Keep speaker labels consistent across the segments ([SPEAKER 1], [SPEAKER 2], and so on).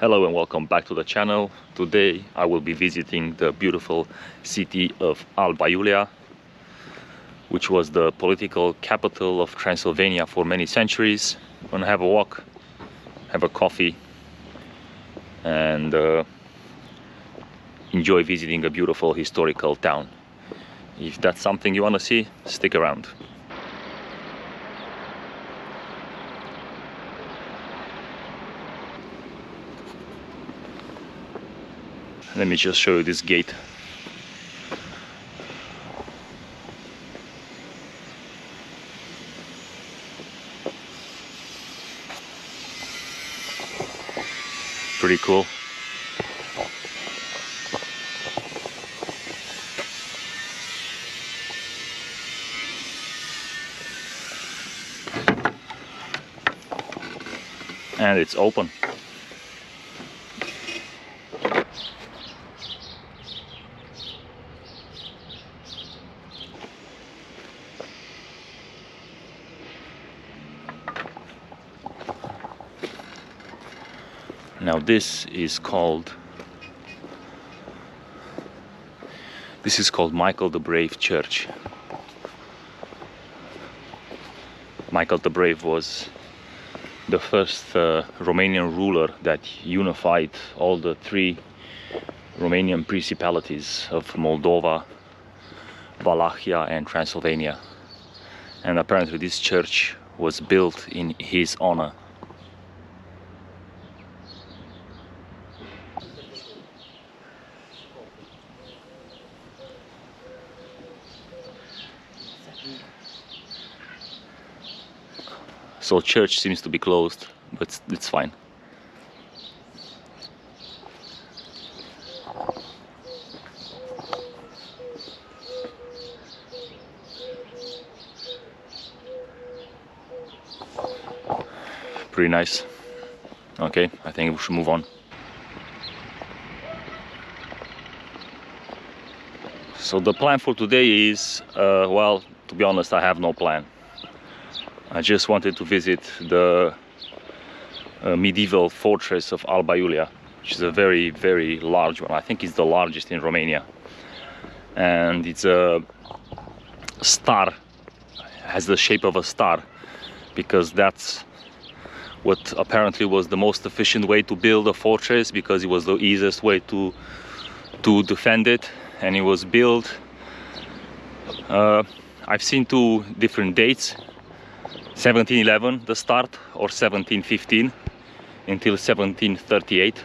[SPEAKER 1] Hello and welcome back to the channel. Today I will be visiting the beautiful city of Alba Iulia, which was the political capital of Transylvania for many centuries. I'm gonna have a walk, have a coffee, and enjoy visiting a beautiful historical town. If that's something you want to see, stick around. Let me just show you this gate. Pretty cool. And it's open. Now this is called Michael the Brave Church. Michael the Brave was the first Romanian ruler that unified all the three Romanian principalities of Moldova, Wallachia and Transylvania. And apparently this church was built in his honor. So church seems to be closed, but it's fine. Pretty nice. Okay, I think we should move on. So the plan for today is, well, to be honest, I have no plan. I just wanted to visit the medieval fortress of Alba Iulia, which is a very, very large one. I think it's the largest in Romania. And it's a star, has the shape of a star, because that's what apparently was the most efficient way to build a fortress, because it was the easiest way to defend it. And it was built, I've seen two different dates. 1711 the start, or 1715 until 1738,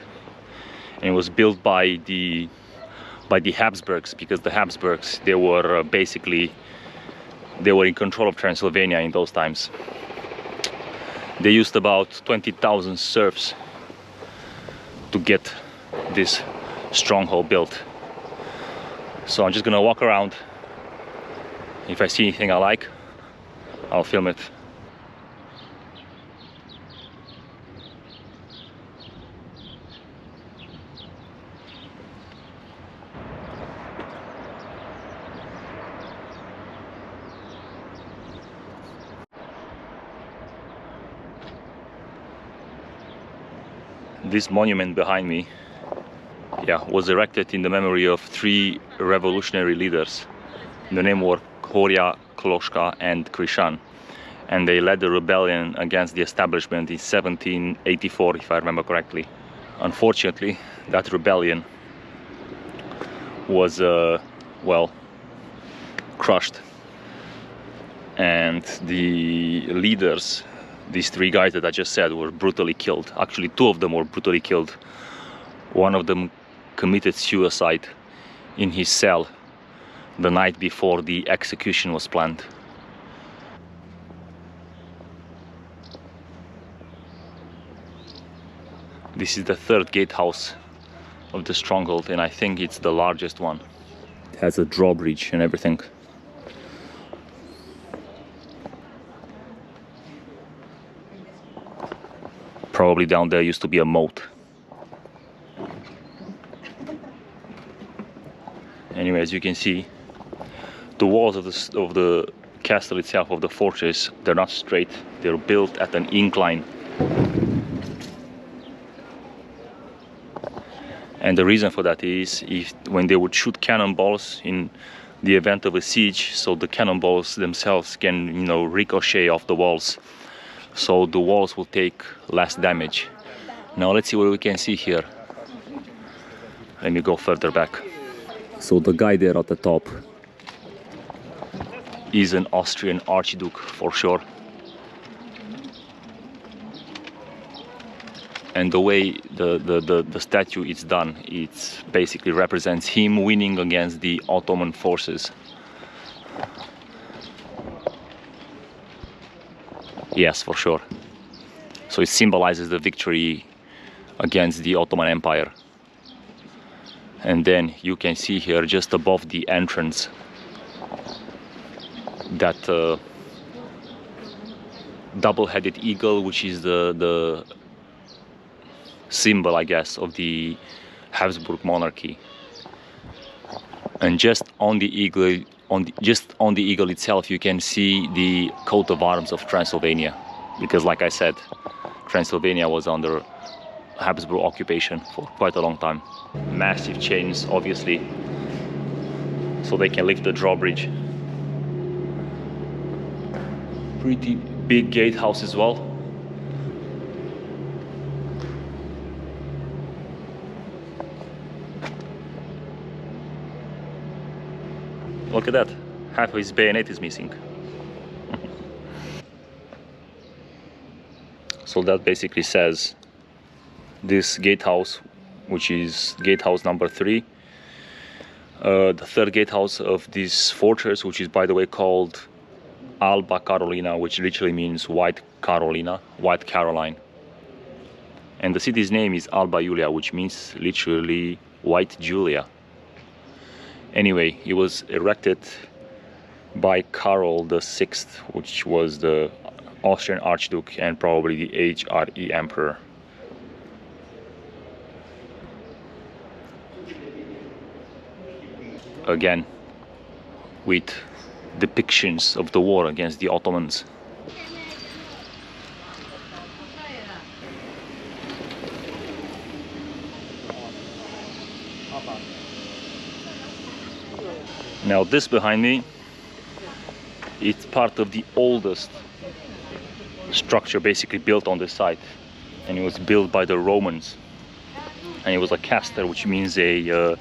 [SPEAKER 1] and it was built by the Habsburgs, because the Habsburgs, they were in control of Transylvania in those times. They used about 20,000 serfs to get this stronghold built. So I'm just gonna walk around. If I see anything I like, I'll film it. This monument behind me, was erected in the memory of three revolutionary leaders. The name were Horia, Closca and Crisan, and they led the rebellion against the establishment in 1784, if I remember correctly. Unfortunately, that rebellion was well, crushed, and the leaders, these three guys that I just said, were brutally killed. Actually, two of them were brutally killed. One of them committed suicide in his cell the night before the execution was planned. This is the third gatehouse of the stronghold, and I think it's the largest one. It has a drawbridge and everything. Probably down there used to be a moat. Anyway, as you can see, the walls of the castle itself, of the fortress, they're not straight. They're built at an incline. And the reason for that is when they would shoot cannonballs in the event of a siege, so the cannonballs themselves can, you know, ricochet off the walls, so the walls will take less damage. Now let's see what we can see here. Let me go further back. So the guy there at the top is an Austrian Archduke for sure. And the way the statue is done, it basically represents him winning against the Ottoman forces. Yes, for sure. So it symbolizes the victory against the Ottoman Empire. And then you can see here, just above the entrance, that double-headed eagle, which is the symbol, I guess, of the Habsburg monarchy. And just on the eagle, just on the eagle itself, you can see the coat of arms of Transylvania, because, like I said, Transylvania was under Habsburg occupation for quite a long time. Massive chains, obviously, so they can lift the drawbridge. Pretty big gatehouse as well. Look at that, half of his bayonet is missing. So that basically says this gatehouse, which is gatehouse number 3, the third gatehouse of this fortress, which is, by the way, called Alba Carolina, which literally means White Carolina, White Caroline. And the city's name is Alba Iulia, which means literally White Julia. Anyway, it was erected by Carol VI, which was the Austrian Archduke and probably the HRE Emperor. Again, with depictions of the war against the Ottomans. Now this behind me, it's part of the oldest structure basically built on this site, and it was built by the Romans, and it was a castle, which means a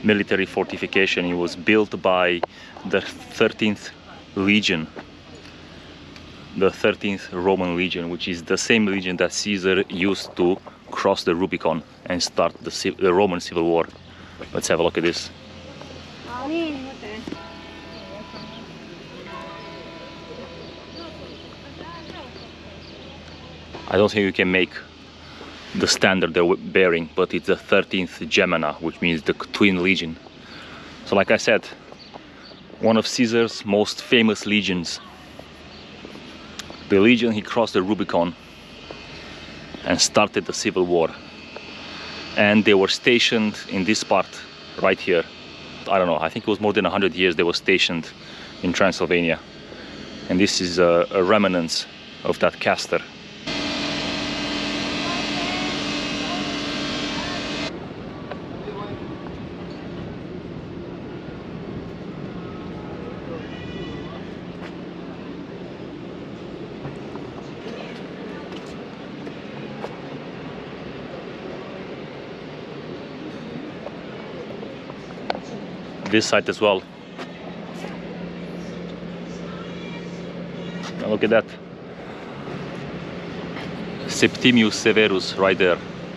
[SPEAKER 1] military fortification. It was built by the 13th Legion, the 13th Roman Legion, which is the same legion that Caesar used to cross the Rubicon and start the Roman Civil War. Let's have a look at this. I don't think you can make the standard they're bearing, but it's the 13th Gemina, which means the twin legion. So like I said, one of Caesar's most famous legions. The legion he crossed the Rubicon and started the civil war. And they were stationed in this part right here. I don't know, I think it was more than 100 years they were stationed in Transylvania. And this is a remnants of that castle. This site as well. Now look at that. Septimius Severus right there,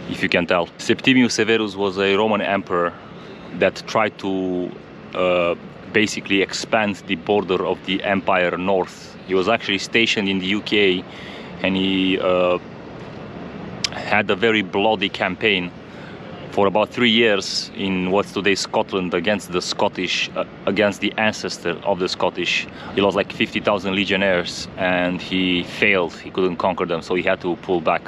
[SPEAKER 1] if you can tell. Septimius Severus was a Roman emperor that tried to basically expand the border of the empire north. He was actually stationed in the UK, and he had a very bloody campaign for about 3 years in what's today Scotland against the Scottish, against the ancestor of the Scottish. He lost like 50,000 legionnaires and he failed, he couldn't conquer them, so he had to pull back.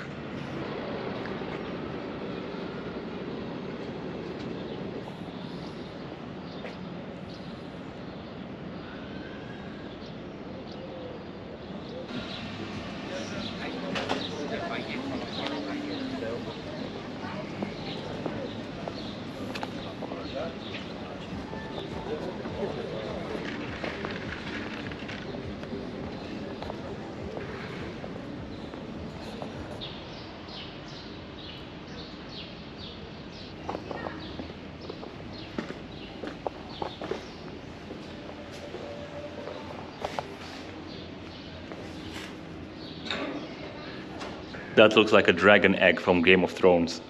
[SPEAKER 1] That looks like a dragon egg from Game of Thrones.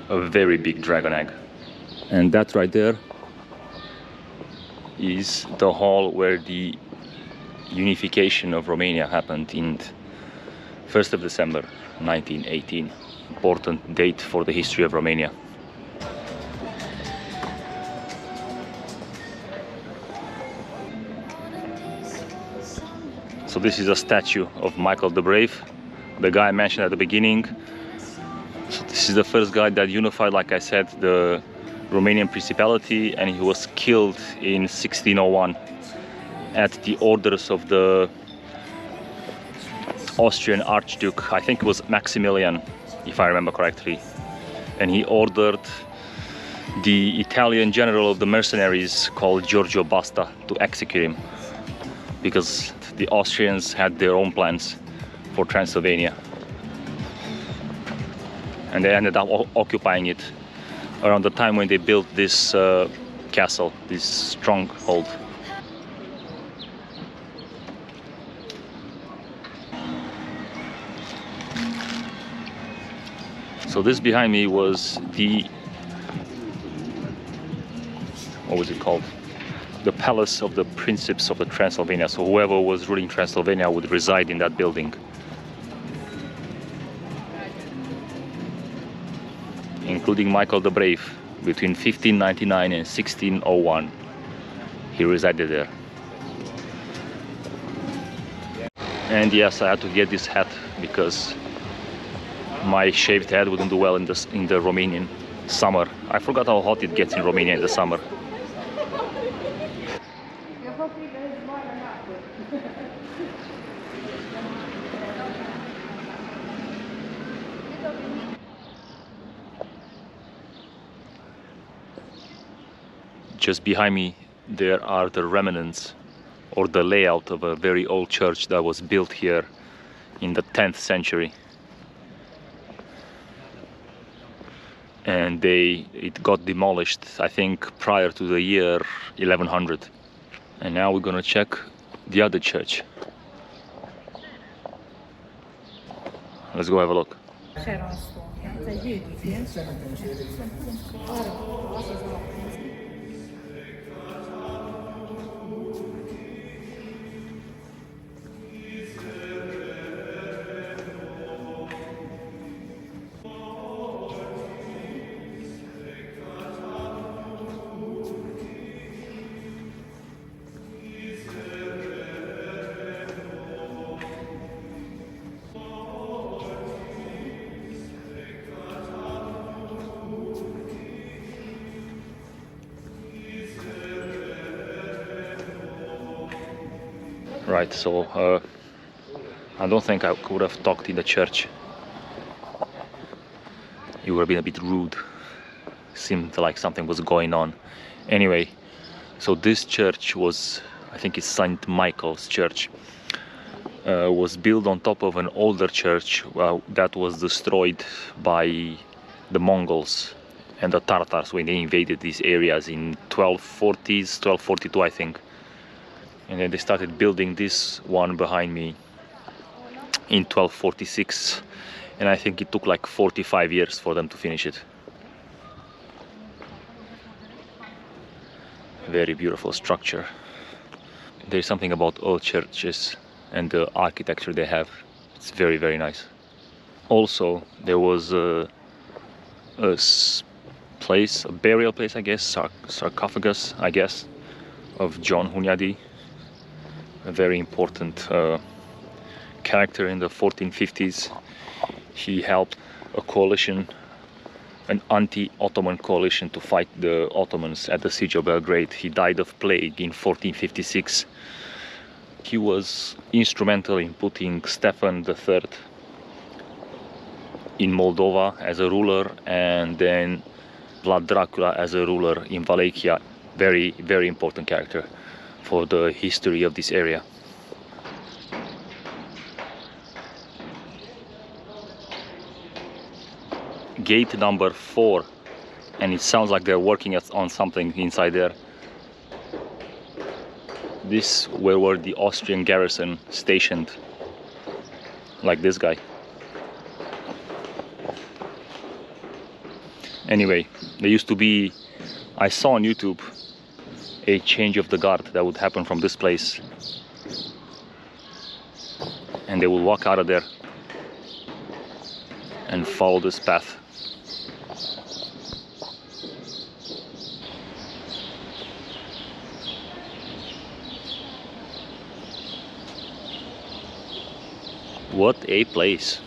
[SPEAKER 1] A very big dragon egg. And that right there is the hall where the unification of Romania happened in 1st of December 1918. Important date for the history of Romania. So this is a statue of Michael the Brave, the guy I mentioned at the beginning. So this is the first guy that unified, like I said, the Romanian Principality, and he was killed in 1601 at the orders of the Austrian Archduke. I think it was Maximilian, if I remember correctly. And he ordered the Italian general of the mercenaries called Giorgio Basta to execute him, because the Austrians had their own plans for Transylvania. And they ended up occupying it around the time when they built this castle, this stronghold. So this behind me was the, what was it called? The palace of the Princeps of the Transylvania. So whoever was ruling Transylvania would reside in that building, including Michael the Brave. Between 1599 and 1601 he resided there. And yes, I had to get this hat because my shaved head wouldn't do well in the Romanian summer. I forgot how hot it gets in Romania in the summer. Just behind me there are the remnants or the layout of a very old church that was built here in the 10th century. And it got demolished, I think, prior to the year 1100. And now we're gonna check the other church. Let's go have a look. Right, so I don't think I could have talked in the church. You would have been a bit rude. Seemed like something was going on. Anyway, so this church was, I think it's Saint Michael's Church, was built on top of an older church that was destroyed by the Mongols and the Tartars when they invaded these areas in 1240s, 1242 I think. And then they started building this one behind me in 1246, and I think it took like 45 years for them to finish it. Very beautiful structure. There's something about old churches and the architecture they have. It's very, very nice. Also, there was a burial place, I guess, sarcophagus, I guess, of John Hunyadi. A very important character in the 1450s. He helped a coalition, an anti-Ottoman coalition, to fight the Ottomans at the siege of Belgrade. He died of plague in 1456. He was instrumental in putting Stefan III in Moldova as a ruler, and then Vlad Dracula as a ruler in Wallachia. Very, very important character for the history of this area. Gate number 4, and it sounds like they're working on something inside there. This where were the Austrian garrison stationed, like this guy. Anyway, there used to be, I saw on YouTube, a change of the guard that would happen from this place, and they will walk out of there and follow this path. What a place!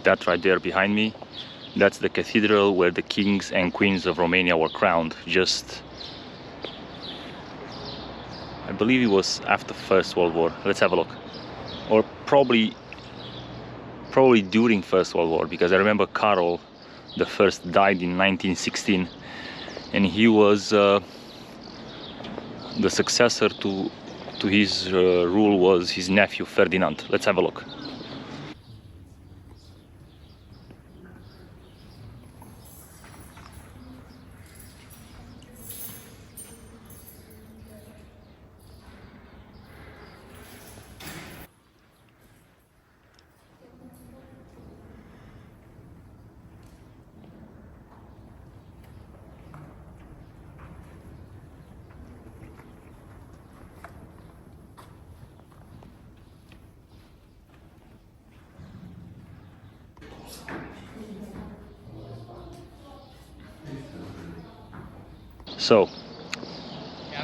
[SPEAKER 1] That right there behind me, that's the cathedral where the kings and queens of Romania were crowned. Just, I believe it was after First World War. Let's have a look. Or probably during First World War, because I remember Karol the First died in 1916, and he was the successor to his rule was his nephew Ferdinand. Let's have a look. So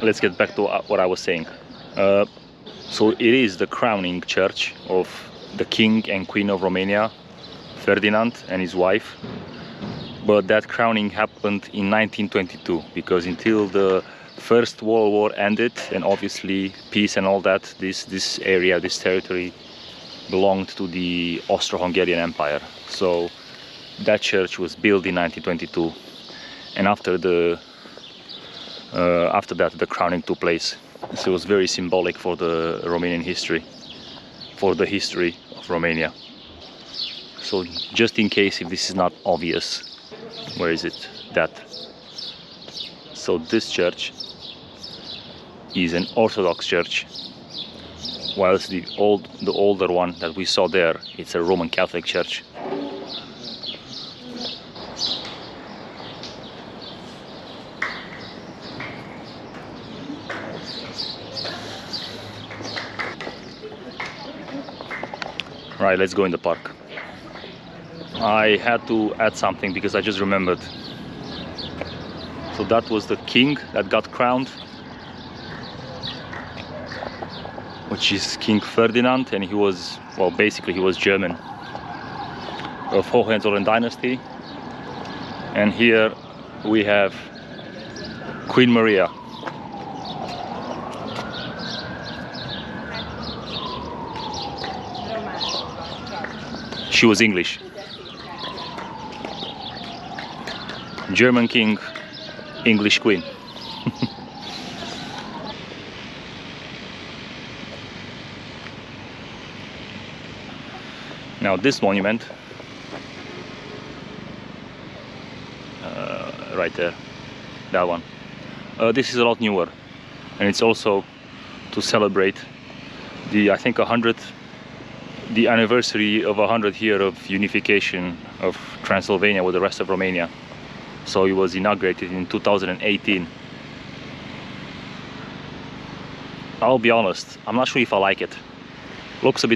[SPEAKER 1] let's get back to what I was saying. So it is the crowning church of the king and queen of Romania, Ferdinand, and his wife. But that crowning happened in 1922, because until the First World War ended, and obviously peace and all that, this area, this territory belonged to the Austro-Hungarian Empire. So that church was built in 1922, and after that the crowning took place. So it was very symbolic for the Romanian history, for the history of Romania. So just in case if this is not obvious, where is it? That. So this church is an Orthodox church, whilst the older one that we saw there, it's a Roman Catholic church. Right, let's go in the park. I had to add something because I just remembered. So that was the king that got crowned, which is King Ferdinand, and he was, well, basically he was German, of Hohenzollern dynasty. And here we have Queen Maria. She was English. German king, English queen. Now this monument, right there, that one, this is a lot newer, and it's also to celebrate the, I think, the anniversary of 100 years of unification of Transylvania with the rest of Romania. So it was inaugurated in 2018. I'll be honest, I'm not sure if I like it. It looks a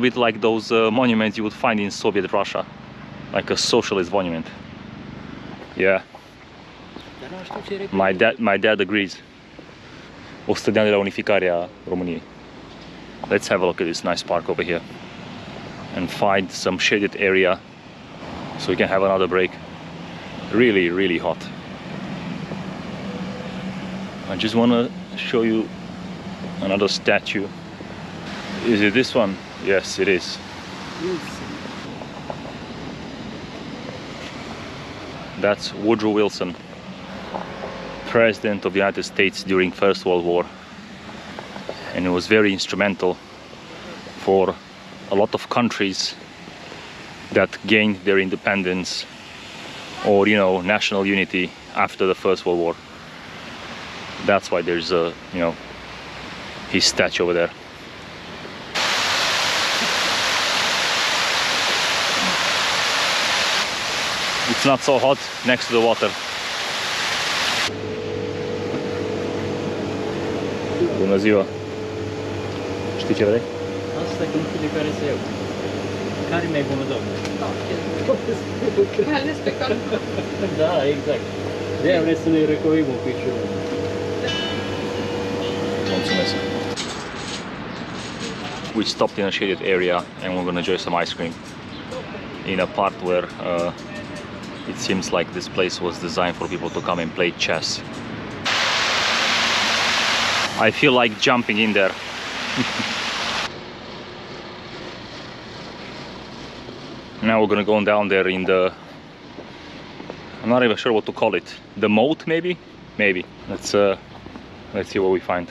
[SPEAKER 1] bit like those monuments you would find in Soviet Russia, like a socialist monument. Yeah, my dad agrees. 100 de ani de la unificarea României. Let's have a look at this nice park over here and find some shaded area so we can have another break. Really, really hot. I just want to show you another statue Is it this one? Yes, it is. That's Woodrow Wilson, President of the United States during First World War, and it was very instrumental for a lot of countries that gained their independence or, you know, national unity after the First World War. That's why there's a, you know, his statue over there. It's not so hot next to the water. Bună ziua! Știi ce vrei?
[SPEAKER 2] Asta e de care să iau. Care mai bună, doamne?
[SPEAKER 3] Ales pe cal.
[SPEAKER 2] Da, exact. De-aia vrem să ne recoim un pic și eu.
[SPEAKER 1] Mulțumesc. We stopped in a shaded area and we're gonna enjoy some ice cream in a part where it seems like this place was designed for people to come and play chess. I feel like jumping in there. Now we're gonna go down there in the, I'm not even sure what to call it, the moat maybe? Maybe. Let's see what we find.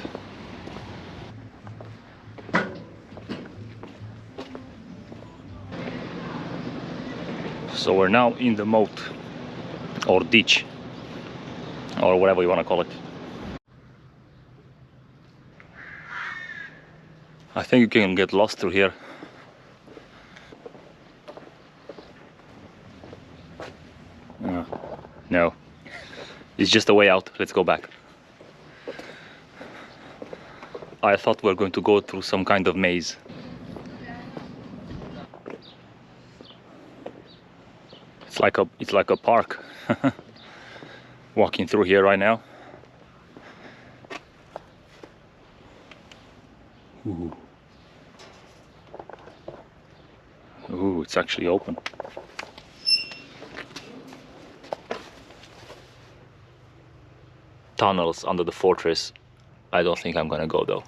[SPEAKER 1] So we're now in the moat, or ditch, or whatever you want to call it. I think you can get lost through here. No, it's just a way out. Let's go back. I thought we were going to go through some kind of maze. It's like a park. Walking through here right now. Ooh. Ooh, it's actually open. Tunnels under the fortress. I don't think I'm gonna go though.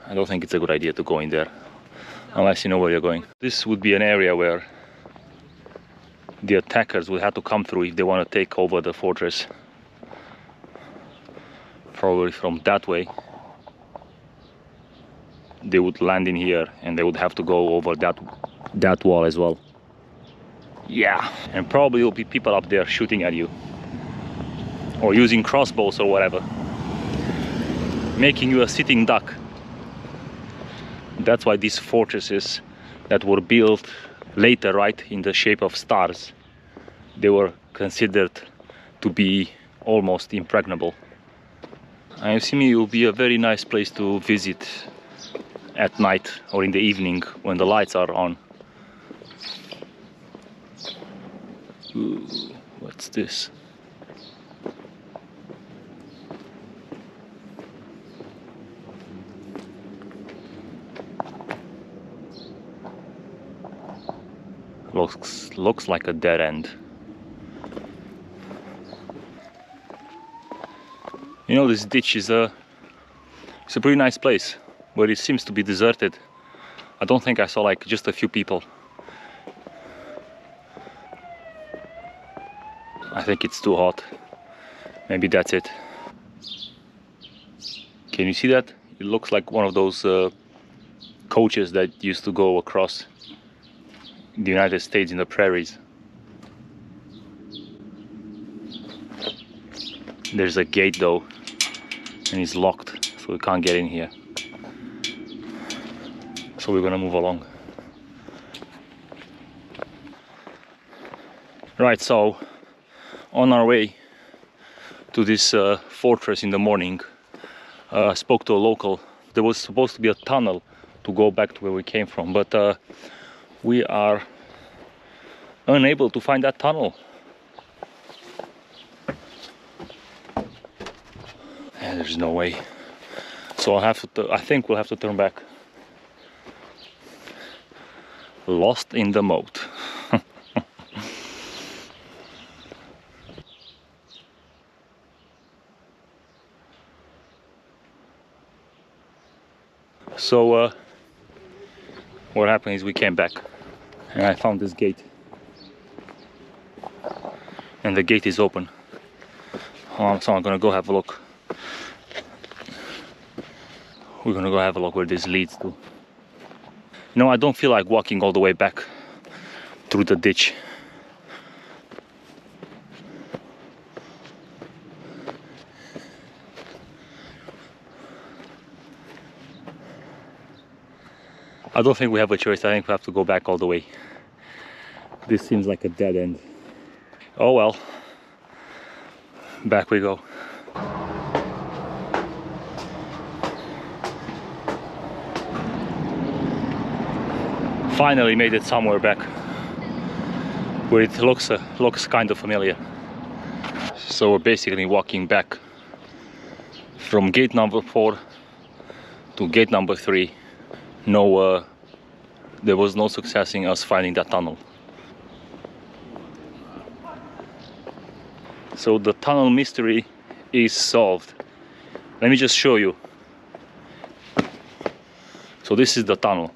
[SPEAKER 1] I don't think it's a good idea to go in there unless you know where you're going. This would be an area where the attackers would have to come through if they want to take over the fortress. Probably from that way. They would land in here and they would have to go over that wall as well. Yeah, and probably will be people up there shooting at you or using crossbows or whatever, making you a sitting duck. That's why these fortresses that were built later, right, in the shape of stars, they were considered to be almost impregnable. I assume it will be a very nice place to visit at night or in the evening when the lights are on. Ooh, what's this? Looks like a dead end. You know, this ditch is it's a pretty nice place, but it seems to be deserted. I don't think I saw like just a few people. I think it's too hot. Maybe that's it. Can you see that? It looks like one of those coaches that used to go across the United States in the prairies. There's a gate though, and it's locked, so we can't get in here. So we're gonna move along. Right, so on our way to this fortress in the morning, I spoke to a local. There was supposed to be a tunnel to go back to where we came from, but we are unable to find that tunnel. And there's no way. So I think we'll have to turn back. Lost in the moat. So what happened is we came back and I found this gate, and the gate is open. So I'm gonna go have a look. We're gonna go have a look where this leads to. No, I don't feel like walking all the way back through the ditch. I don't think we have a choice. I think we have to go back all the way. This seems like a dead end. Oh well. Back we go. Finally made it somewhere back where it looks kind of familiar. So we're basically walking back from gate number 4 to gate number 3. No, there was no success in us finding that tunnel. So the tunnel mystery is solved. Let me just show you. So this is the tunnel.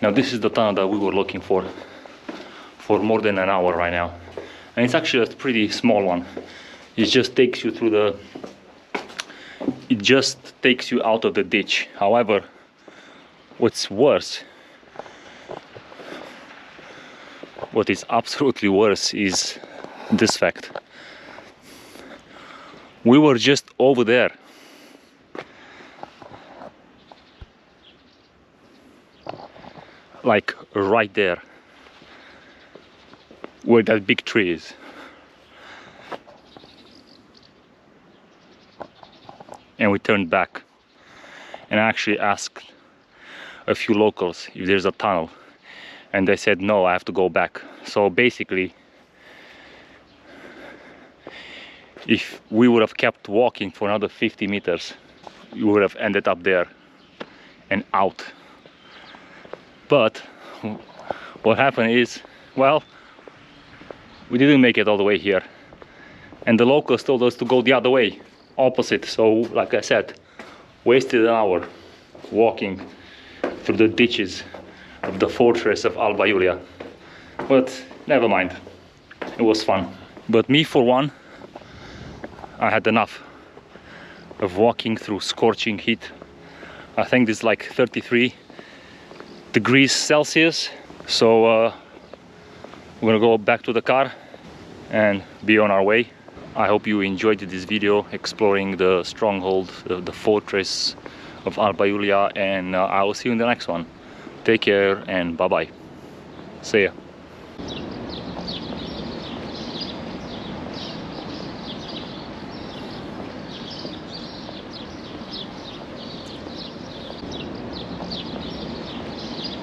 [SPEAKER 1] Now this is the tunnel that we were looking for more than an hour right now. And it's actually a pretty small one. It just takes you through the... It just takes you out of the ditch. However, what's worse, what is absolutely worse is this fact. We were just over there. Like right there, where that big tree is. And we turned back and I actually asked a few locals if there's a tunnel, and they said no, I have to go back. So basically, if we would have kept walking for another 50 meters, we would have ended up there and out. But what happened is, well, we didn't make it all the way here, and the locals told us to go the other way, opposite. So like I said, wasted an hour walking through the ditches of the fortress of Alba Iulia. But never mind, it was fun. But me for one, I had enough of walking through scorching heat. I think this is like 33 degrees Celsius. So we're gonna go back to the car and be on our way. I hope you enjoyed this video exploring the stronghold, the fortress of Alba Iulia, and I will see you in the next one. Take care and bye bye. See ya.